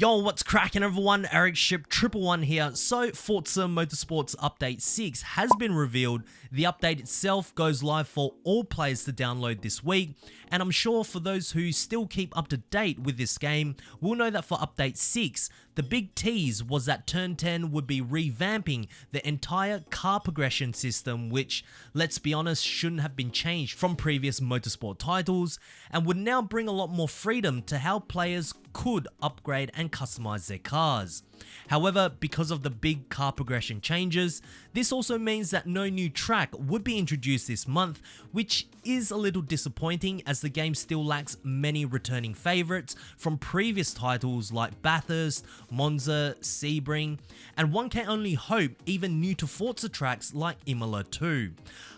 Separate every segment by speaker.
Speaker 1: Yo, what's cracking everyone? Ericship 111 here. So, Forza Motorsport's Update 6 has been revealed. The update itself goes live for all players to download this week, and I'm sure for those who still keep up to date with this game, will know that for Update 6, the big tease was that Turn 10 would be revamping the entire car progression system, which, let's be honest, shouldn't have been changed from previous motorsport titles, and would now bring a lot more freedom to how players could upgrade and customize their cars. However, because of the big car progression changes, this also means that no new track would be introduced this month, which is a little disappointing as the game still lacks many returning favorites from previous titles like Bathurst, Monza, Sebring, and one can only hope even new to Forza tracks like Imola 2.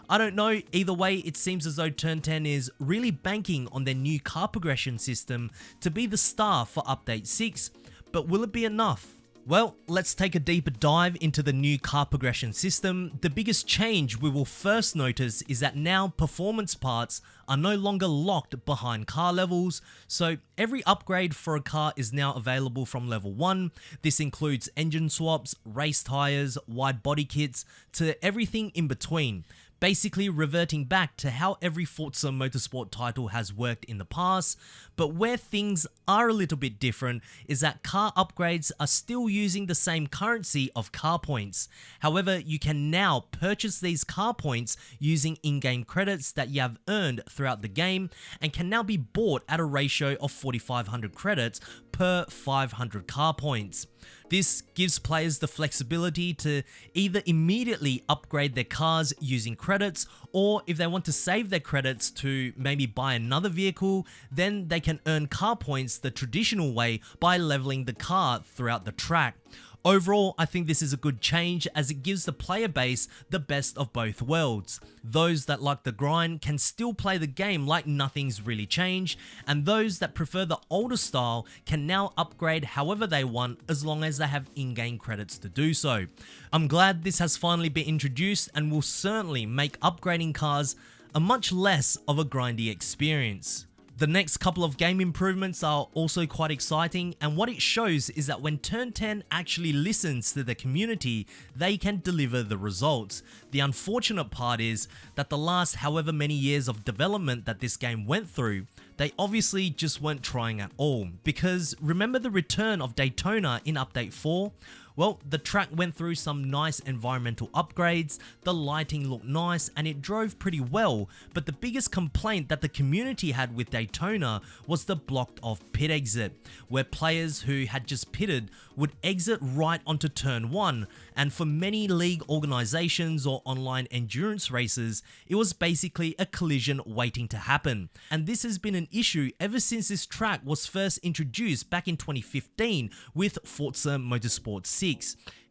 Speaker 1: I don't know, either way it seems as though Turn 10 is really banking on their new car progression system to be the star for Update 6, but will it be enough? Well, let's take a deeper dive into the new car progression system. The biggest change we will first notice is that now performance parts are no longer locked behind car levels, so every upgrade for a car is now available from level 1. This includes engine swaps, race tyres, wide body kits, to everything in between. Basically reverting back to how every Forza Motorsport title has worked in the past, but where things are a little bit different is that car upgrades are still using the same currency of car points. However, you can now purchase these car points using in-game credits that you have earned throughout the game and can now be bought at a ratio of 4,500 credits per 500 car points. This gives players the flexibility to either immediately upgrade their cars using credits, or if they want to save their credits to maybe buy another vehicle, then they can earn car points the traditional way by leveling the car throughout the track. Overall, I think this is a good change as it gives the player base the best of both worlds. Those that like the grind can still play the game like nothing's really changed, and those that prefer the older style can now upgrade however they want as long as they have in-game credits to do so. I'm glad this has finally been introduced and will certainly make upgrading cars a much less of a grindy experience. The next couple of game improvements are also quite exciting, and what it shows is that when Turn 10 actually listens to the community, they can deliver the results. The unfortunate part is that the last however many years of development that this game went through, they obviously just weren't trying at all. Because remember the return of Daytona in Update 4? Well, the track went through some nice environmental upgrades, the lighting looked nice, and it drove pretty well, but the biggest complaint that the community had with Daytona was the blocked off pit exit, where players who had just pitted would exit right onto turn 1, and for many league organizations or online endurance races, it was basically a collision waiting to happen. And this has been an issue ever since this track was first introduced back in 2015 with Forza Motorsport 6.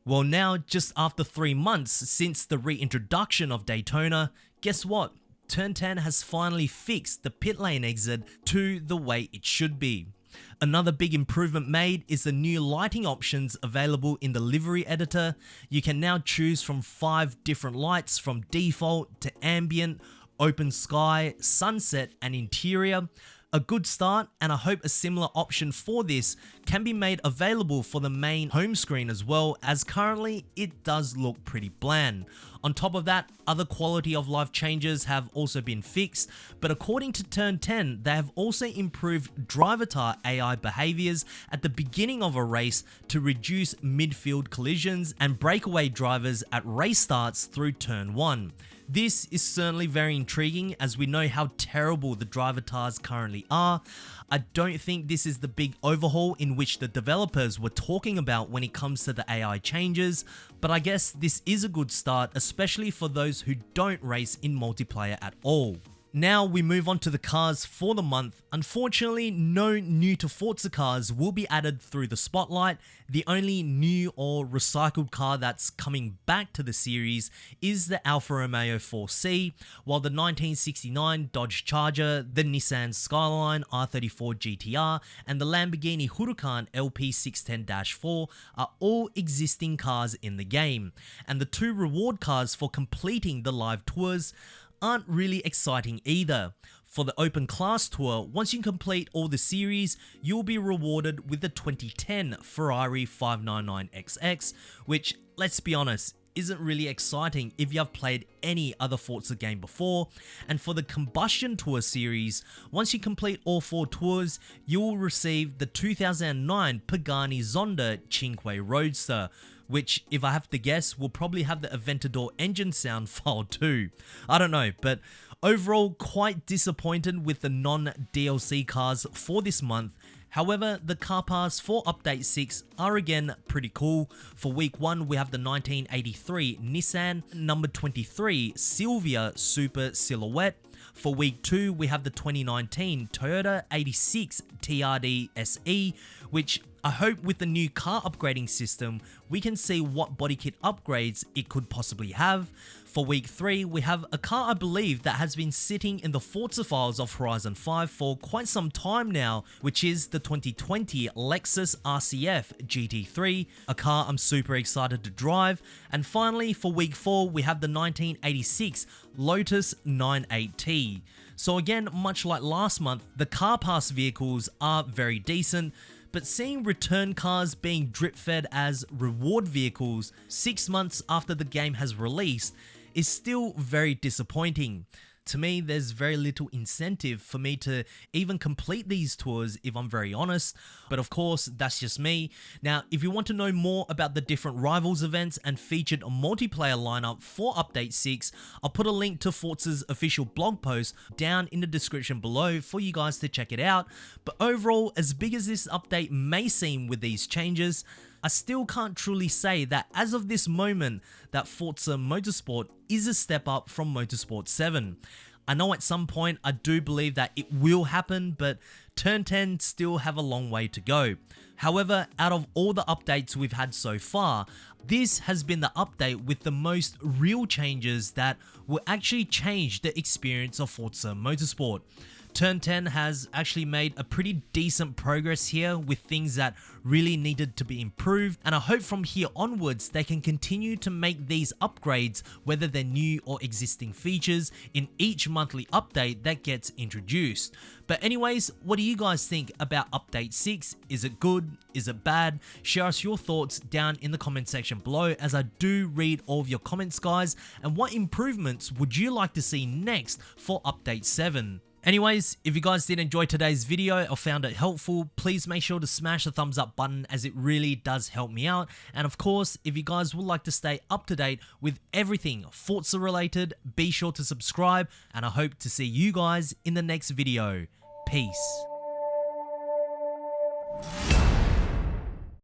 Speaker 1: Well, now, just after 3 months since the reintroduction of Daytona, guess what? Turn 10 has finally fixed the pit lane exit to the way it should be. Another big improvement made is the new lighting options available in the livery editor. You can now choose from 5 different lights from default to ambient, open sky, sunset, and interior. A good start, and I hope a similar option for this can be made available for the main home screen as well, as currently it does look pretty bland. On top of that, other quality of life changes have also been fixed, but according to Turn 10, they have also improved drivatar AI behaviors at the beginning of a race to reduce midfield collisions and breakaway drivers at race starts through Turn 1. This is certainly very intriguing as we know how terrible the drivatars currently are. I don't think this is the big overhaul in which the developers were talking about when it comes to the AI changes, but I guess this is a good start, especially for those who don't race in multiplayer at all. Now we move on to the cars for the month. Unfortunately, no new to Forza cars will be added through the spotlight. The only new or recycled car that's coming back to the series is the Alfa Romeo 4C, while the 1969 Dodge Charger, the Nissan Skyline R34 GTR, and the Lamborghini Huracan LP610-4 are all existing cars in the game, and the 2 reward cars for completing the live tours aren't really exciting either. For the open class tour, once you complete all the series, you'll be rewarded with the 2010 Ferrari 599XX, which, let's be honest, isn't really exciting if you have played any other Forza game before. And for the Combustion Tour series, once you complete all 4 tours, you will receive the 2009 Pagani Zonda Cinque Roadster, which, if I have to guess, will probably have the Aventador engine sound file too. I don't know, but overall quite disappointed with the non-DLC cars for this month. However, the car pass for Update 6 are again pretty cool. For week 1, we have the 1983 Nissan number 23 Silvia Super Silhouette. For week 2, we have the 2019 Toyota 86 TRD SE, which I hope with the new car upgrading system, we can see what body kit upgrades it could possibly have. For week 3, we have a car I believe that has been sitting in the Forza files of Horizon 5 for quite some time now, which is the 2020 Lexus RCF GT3, a car I'm super excited to drive. And finally, for week 4, we have the 1986 Lotus 98T. So again, much like last month, the car pass vehicles are very decent, but seeing return cars being drip fed as reward vehicles 6 months after the game has released is still very disappointing. To me, there's very little incentive for me to even complete these tours, if I'm very honest, but of course, that's just me. Now, if you want to know more about the different Rivals events and featured multiplayer lineup for Update 6, I'll put a link to Forza's official blog post down in the description below for you guys to check it out. But overall, as big as this update may seem with these changes, I still can't truly say that as of this moment that Forza Motorsport is a step up from Motorsport 7. I know at some point I do believe that it will happen, but Turn 10 still have a long way to go. However, out of all the updates we've had so far, this has been the update with the most real changes that will actually change the experience of Forza Motorsport. Turn 10 has actually made a pretty decent progress here with things that really needed to be improved, and I hope from here onwards they can continue to make these upgrades, whether they're new or existing features, in each monthly update that gets introduced. But anyways, what do you guys think about Update 6? Is it good? Is it bad? Share us your thoughts down in the comment section below, as I do read all of your comments, guys. And what improvements would you like to see next for Update 7? Anyways, if you guys did enjoy today's video or found it helpful, please make sure to smash the thumbs up button, as it really does help me out. And of course, if you guys would like to stay up to date with everything Forza related, be sure to subscribe, and I hope to see you guys in the next video. Peace.